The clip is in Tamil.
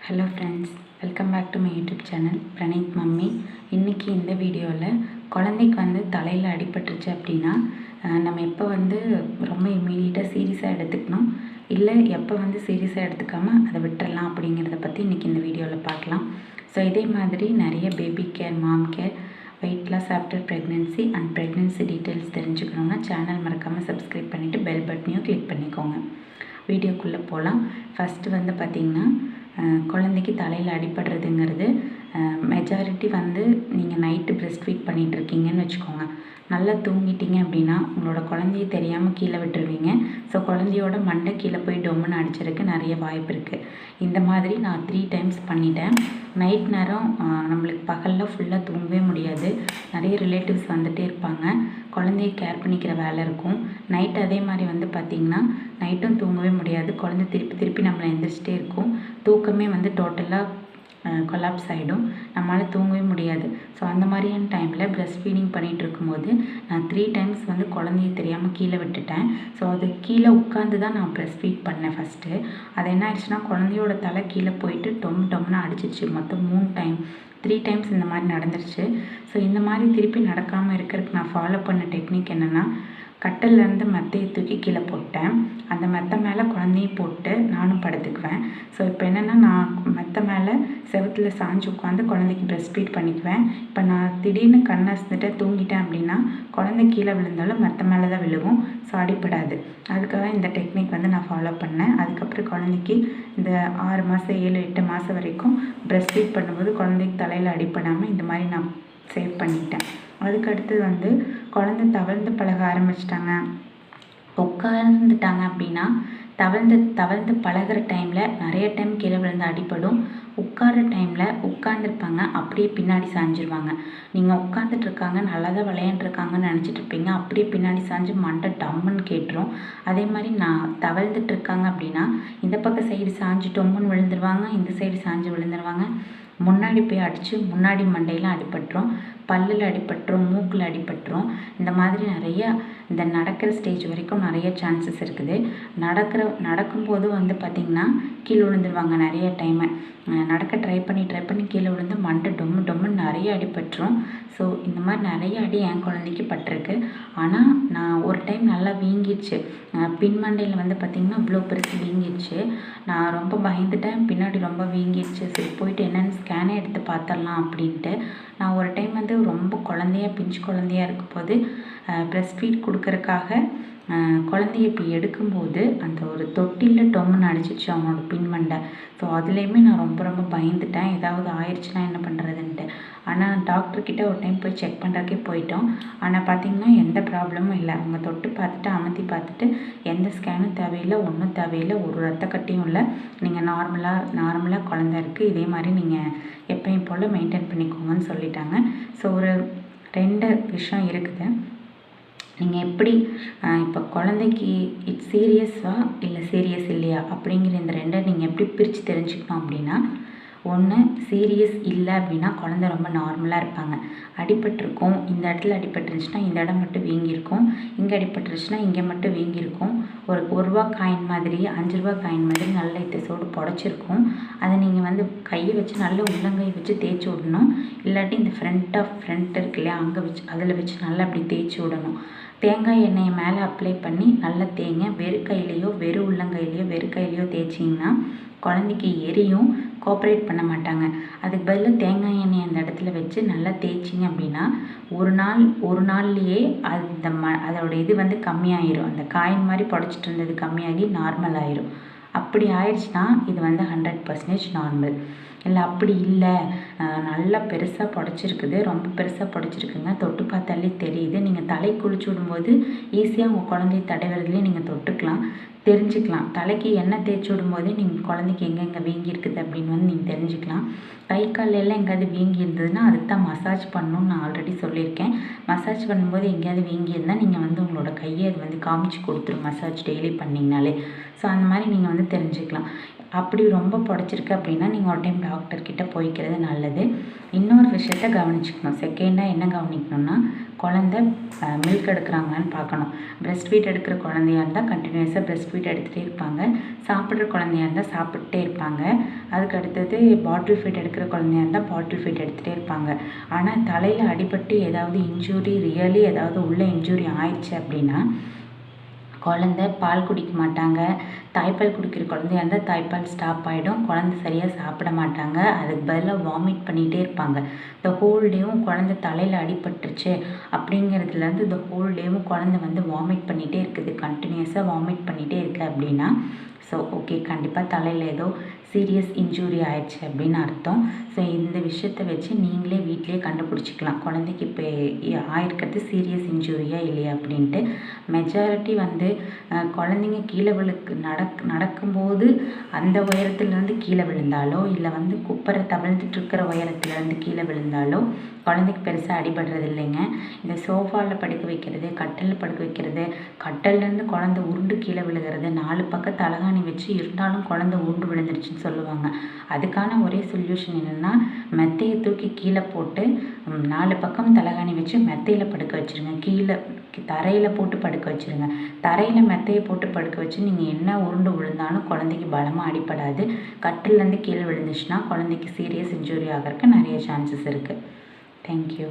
Hello friends, welcome back to my YouTube channel Praneeth mummy. இன்றைக்கி இந்த வீடியோவில் குழந்தைக்கு தலையில் அடிபட்டுருச்சு அப்படின்னா நம்ம எப்போ ரொம்ப இம்மீடியட்டாக சீரியஸாக எடுத்துக்கணும், இல்லை எப்போ சீரியஸாக எடுத்துக்காமல் அதை விட்டுறலாம் அப்படிங்கிறத பற்றி இன்றைக்கி இந்த வீடியோவில் பார்க்கலாம். ஸோ இதே மாதிரி நிறைய baby care, mom care, weight loss after pregnancy and pregnancy details தெரிஞ்சுக்கணுன்னா சேனல் மறக்காமல் சப்ஸ்கிரைப் பண்ணிவிட்டு பெல் பட்டனையும் கிளிக் பண்ணிக்கோங்க. வீடியோக்குள்ளே போகலாம். ஃபஸ்ட்டு பார்த்திங்கன்னா குழந்தைக்கு தலையில் அடிபடுறதுங்கிறது மெஜாரிட்டி நீங்கள் நைட்டு பிரெஸ்ட் ஃபீட் பண்ணிகிட்ருக்கீங்கன்னு வச்சுக்கோங்க. நல்லா தூங்கிட்டீங்க அப்படின்னா உங்களோட குழந்தைய தெரியாமல் கீழே விட்டுருவீங்க. ஸோ குழந்தையோட மண்டை கீழே போய் டொம்முன்னு அடிச்சிருக்கு நிறைய வாய்ப்பு இருக்குது. இந்த மாதிரி நான் 3 டைம்ஸ் பண்ணிட்டேன். நைட் நேரம் நம்மளுக்கு பகலில் ஃபுல்லாக தூங்கவே முடியாது. நிறைய ரிலேட்டிவ்ஸ் வந்துகிட்டே இருப்பாங்க, குழந்தைய கேர் பண்ணிக்கிற வேலை இருக்கும். நைட் அதே மாதிரி பார்த்திங்கன்னா நைட்டும் தூங்கவே முடியாது. குழந்தை திருப்பி திருப்பி நம்மளை எந்திரிச்சிட்டே இருக்கும். தூக்கமே டோட்டலாக கொலாப்ஸ் ஆகிடும், நம்மளால் தூங்கவே முடியாது. ஸோ அந்த மாதிரியான டைமில் பிரெஸ்ட் ஃபீடிங் பண்ணிகிட்டு இருக்கும்போது நான் 3 டைம்ஸ் குழந்தைய தெரியாமல் கீழே விட்டுட்டேன். ஸோ அது கீழே உட்காந்து தான் நான் பிரெஸ்ட் ஃபீட் பண்ணேன் ஃபஸ்ட்டு. அது என்ன ஆயிடுச்சுன்னா குழந்தையோட தலை கீழே போயிட்டு டொம்னு அடிச்சிச்சு. மொத்தம் 3 டைம்ஸ் இந்த மாதிரி நடந்துருச்சு. ஸோ இந்த மாதிரி திருப்பி நடக்காமல் இருக்கிறதுக்கு நான் ஃபாலோ பண்ண டெக்னிக் என்னென்னா, கட்டிலேருந்து மெத்தையை தூக்கி கீழே போட்டேன். அந்த மெத்தை மேலே குழந்தையும் போட்டு நானும் படுத்துக்குவேன். ஸோ இப்போ என்னென்னா, நான் மெத்தை மேலே செவத்தில் சாஞ்சு உட்காந்து குழந்தைக்கு பிரெஸ்ட் ஃபீட் பண்ணிக்குவேன். இப்போ நான் திடீர்னு கண்ணை அசந்துட்டு தூங்கிட்டேன் அப்படின்னா குழந்தை கீழே விழுந்தாலும் மெத்தை மேலே தான் விழுவும். ஸோ அடிப்படாது. அதுக்காக இந்த டெக்னிக் நான் ஃபாலோ பண்ணேன். அதுக்கப்புறம் குழந்தைக்கு இந்த 6 மாதம் 7, 8 மாதம் வரைக்கும் பிரெஸ்ட் ஃபீட் பண்ணும்போது குழந்தைக்கு தலையில் அடிப்படாமல் இந்த மாதிரி நான் சேவ் பண்ணிட்டேன். அதுக்கடுத்து குழந்தை தவழ்ந்து பழக ஆரம்பிச்சிட்டாங்க, உட்கார்ந்துட்டாங்க அப்படின்னா தவழ்ந்து பழகிற டைமில் நிறைய டைம் கீழே விழுந்து அடிப்படும். உட்கார்ற டைமில் உட்காந்துருப்பாங்க, அப்படியே பின்னாடி சாஞ்சிருவாங்க. நீங்கள் உட்காந்துட்ருக்காங்க, நல்லா தான் விளையாண்டுருக்காங்கன்னு நினச்சிட்டு இருப்பீங்க, அப்படியே பின்னாடி சாஞ்சு மண்டை டம்முன்னு கேட்டுரும். அதே மாதிரி நான் தவழ்ந்துட்டுருக்காங்க அப்படின்னா இந்த பக்கம் சைடு சாஞ்சு டொம்முன்னு விழுந்துருவாங்க, இந்த சைடு சாஞ்சு விழுந்துருவாங்க. முன்னாடி போய் அடித்து முன்னாடி மண்டையில் அடிபட்டுரும், பல்லில் அடிபட்டுரும், மூக்கில் அடிபட்டுரும். இந்த மாதிரி நிறைய இந்த நடக்கிற ஸ்டேஜ் வரைக்கும் நிறைய சான்சஸ் இருக்குது. நடக்கும்போது பார்த்திங்கன்னா கீழே விழுந்துருவாங்க. நிறைய டைமு நடக்க ட்ரை பண்ணி கீழே விழுந்து மண்டை டொம்முன்னு நிறைய அடிபட்டுரும். ஸோ இந்த மாதிரி நிறைய அடி என் குழந்தைக்கு பட்டிருக்கு. ஆனால் நான் ஒரு டைம் நல்லா வீங்கிடுச்சு, பின்மண்டையில் பார்த்திங்கன்னா இவ்வளோ பெருசு வீங்கிடுச்சு. நான் ரொம்ப பயந்துட்டேன், பின்னாடி ரொம்ப வீங்கிடுச்சு. சரி போயிட்டு என்னென்னு ஸ்கேனே எடுத்து பார்த்துடலாம் அப்படின்ட்டு நான் ஒரு டைம் ரொம்ப பிஞ்சு குழந்தையாக இருக்கும்போது பிரெஸ்ட் ஃபீட் கொடுக்கறக்காக குழந்தைய இப்படி எடுக்கும்போது அந்த ஒரு தொட்டிலில் டொம்முன்னு அடிச்சிச்சு அவனோட பின்மண்டை. ஸோ அதுலேயுமே நான் ரொம்ப பயந்துட்டேன், ஏதாவது ஆயிடுச்சுன்னா என்ன பண்ணுறதுன்ட்டு. ஆனால் டாக்டர்கிட்ட ஒரு டைம் போய் செக் பண்ணுறதுக்கே போயிட்டோம். ஆனால் பார்த்திங்கன்னா எந்த ப்ராப்ளமும் இல்லை. அவங்க தொட்டு பார்த்துட்டு அமர்த்தி பார்த்துட்டு எந்த ஸ்கேனும் தேவையில்லை, ஒன்றும் தேவையில்லை, ஒரு ரத்த கட்டியும் இல்லை. நீங்கள் நார்மலாக குழந்தை இருக்குது, இதே மாதிரி நீங்கள் எப்பயும் போல் மெயின்டைன் பண்ணிக்கோங்கன்னு சொல்லிட்டாங்க. ஸோ ஒரு 2 விஷயம் இருக்குது. நீங்கள் எப்படி இப்போ குழந்தைக்கு இட்ஸ் சீரியஸா இல்லை சீரியஸ் இல்லையா அப்படிங்கிற இந்த 2 நீங்கள் எப்படி பிரித்து தெரிஞ்சுக்கணும் அப்படின்னா, ஒன்று சீரியஸ் இல்லை அப்படின்னா குழந்தை ரொம்ப நார்மலாக இருப்பாங்க. அடிபட்டிருக்கும், இந்த இடத்துல அடிபட்டுருந்துச்சுன்னா இந்த இடம் மட்டும் வீங்கியிருக்கும், இங்கே அடிபட்டுருச்சுன்னா இங்கே மட்டும் வீங்கியிருக்கும். ஒரு 1 ரூபா காயின் மாதிரி, 5 ரூபா காயின் மாதிரி நல்ல இத்தசோடு புடச்சிருக்கும். அதை நீங்கள் கையை வச்சு நல்ல உள்ளங்கை வச்சு தேய்ச்சி விடணும். இல்லாட்டி இந்த ஃப்ரண்ட் இருக்கு இல்லையா, அங்கே வச்சு அதில் வச்சு நல்லா அப்படி தேய்ச்சி விடணும். தேங்காய் எண்ணெயை மேலே அப்ளை பண்ணி நல்லா தேய்ங்க. வெறும் கையிலையோ வெறும் உள்ளங்கையிலையோ வெறும் கையிலையோ தேய்ச்சிங்கன்னா குழந்தைக்கு எரியும், கோஆப்ரேட் பண்ண மாட்டாங்க. அதுக்கு பதிலாக தேங்காய் எண்ணெய் அந்த இடத்துல வச்சு நல்லா தேய்ச்சிங்க அப்படின்னா ஒரு நாள்லேயே அதோட இது கம்மியாயிரும். அந்த காயின் மாதிரி புடச்சிட்டு இருந்தது கம்மியாகி நார்மல் ஆயிரும். அப்படி ஆயிடுச்சுன்னா இது 100% நார்மல். இல்லை அப்படி இல்லை, நல்லா பெருசாக புடச்சிருக்குது, ரொம்ப பெருசாக புடச்சிருக்குங்க, தொட்டு பார்த்தாலே தெரியுது. நீங்கள் தலை குளிச்சு விடும்போது ஈஸியாக உங்கள் குழந்தைய தடவுறதுலேயே நீங்கள் தொட்டுக்கலாம், தெரிஞ்சுக்கலாம். தலைக்கு எண்ணெய் தேய்ச்சி விடும்போதே நீங்கள் குழந்தைக்கு எங்கெங்கே வீங்கி இருக்குது அப்படின்னு நீங்கள் தெரிஞ்சுக்கலாம். கை காலெல்லாம் எங்கேயாவது வீங்கி இருந்ததுன்னா அதுக்கு தான் மசாஜ் பண்ணணும்னு நான் ஆல்ரெடி சொல்லியிருக்கேன். மசாஜ் பண்ணும்போது எங்கேயாவது வீங்கி இருந்தால் நீங்கள் உங்களோட கையை அது காமிச்சு கொடுத்துரும், மசாஜ் டெய்லி பண்ணிங்கனாலே. ஸோ அந்த மாதிரி நீங்கள் தெரிஞ்சுக்கலாம். அப்படி ரொம்ப புடச்சிருக்கு அப்படின்னா நீங்கள் ஒரு டைம் டாக்டர்கிட்ட போய்க்கிறது நல்லது. இன்னொரு விஷயத்த கவனிச்சுக்கணும். செகண்டாக என்ன கவனிக்கணும்னா, குழந்த மில்க் எடுக்கிறாங்களான்னு பார்க்கணும். பிரெஸ்ட் ஃபீட் எடுக்கிற குழந்தையா இருந்தால் கண்டினியூஸாக பிரெஸ்ட் ஃபீட் எடுத்துகிட்டே இருப்பாங்க. சாப்பிட்ற குழந்தையா இருந்தால் சாப்பிட்டே இருப்பாங்க. அதுக்கு அடுத்தது பாட்டில் ஃபீட் எடுக்கிற குழந்தையா இருந்தால் பாட்டில் ஃபீட் எடுத்துகிட்டே இருப்பாங்க. ஆனால் தலையில் அடிபட்டு ஏதாவது இன்ஜூரி ரியலி ஏதாவது உள்ள இன்ஜூரி ஆயிடுச்சு அப்படின்னா குழந்த பால் குடிக்க மாட்டாங்க. தாய்ப்பால் குடிக்கிற குழந்தையா இருந்தால் தாய்ப்பால் ஸ்டாப் ஆகிடும். குழந்த சரியாக சாப்பிட மாட்டாங்க. அதுக்கு பதிலாக வாமிட் பண்ணிகிட்டே இருப்பாங்க. இந்த ஹோல் டேவும் குழந்த தலையில் அடிபட்டுருச்சு அப்படிங்கிறதுலேருந்து இந்த ஹோல் டேவும் குழந்த வாமிட் பண்ணிகிட்டே இருக்குது, கண்டினியூஸாக வாமிட் பண்ணிகிட்டே இருக்குது அப்படின்னா ஸோ ஓகே, கண்டிப்பாக தலையில் ஏதோ சீரியஸ் இன்ஜூரி ஆயிடுச்சு அப்படின்னு அர்த்தம். ஸோ இந்த விஷயத்தை வச்சு நீங்களே வீட்டிலே கண்டுபிடிச்சிக்கலாம் குழந்தைக்கு இப்போ ஆயிருக்கிறது சீரியஸ் இன்ஜூரியா இல்லையா அப்படின்ட்டு. மெஜாரிட்டி குழந்தைங்க கீழே நடக்கும்போது அந்த உயரத்துலேருந்து கீழே விழுந்தாலோ இல்லை குப்பரை தவழ்ந்துட்டு இருக்கிற உயரத்துலேருந்து கீழே விழுந்தாலோ குழந்தைக்கு பெருசாக அடிபடுறது இல்லைங்க. இந்த சோஃபாவில் படுக்க வைக்கிறது, கட்டலில் படுக்க வைக்கிறது, கட்டல்லேருந்து குழந்த உருண்டு கீழே விழுகிறது, 4 பக்கம் தலகாணி வச்சு இருந்தாலும் குழந்த உருண்டு விழுந்துருச்சுன்னு சொல்லுவாங்க. அதுக்கான ஒரே சொல்யூஷன் என்னென்னா மெத்தையை தூக்கி கீழே போட்டு 4 பக்கம் தலகாணி வச்சு மெத்தையில் படுக்க வச்சுருங்க. கீழே தரையில் போட்டு படுக்க வச்சுருங்க. தரையில் மெத்தையை போட்டு படுக்க வச்சு நீங்கள் என்ன உருண்டு விழுந்தாலும் குழந்தைக்கு பலமாக அடிப்படாது. கட்டிலேருந்து கீழே விழுந்துச்சுன்னா குழந்தைக்கு சீரியஸ் இன்ஜூரி ஆகிறதுக்கு நிறைய சான்சஸ் இருக்குது. தேங்க்யூ.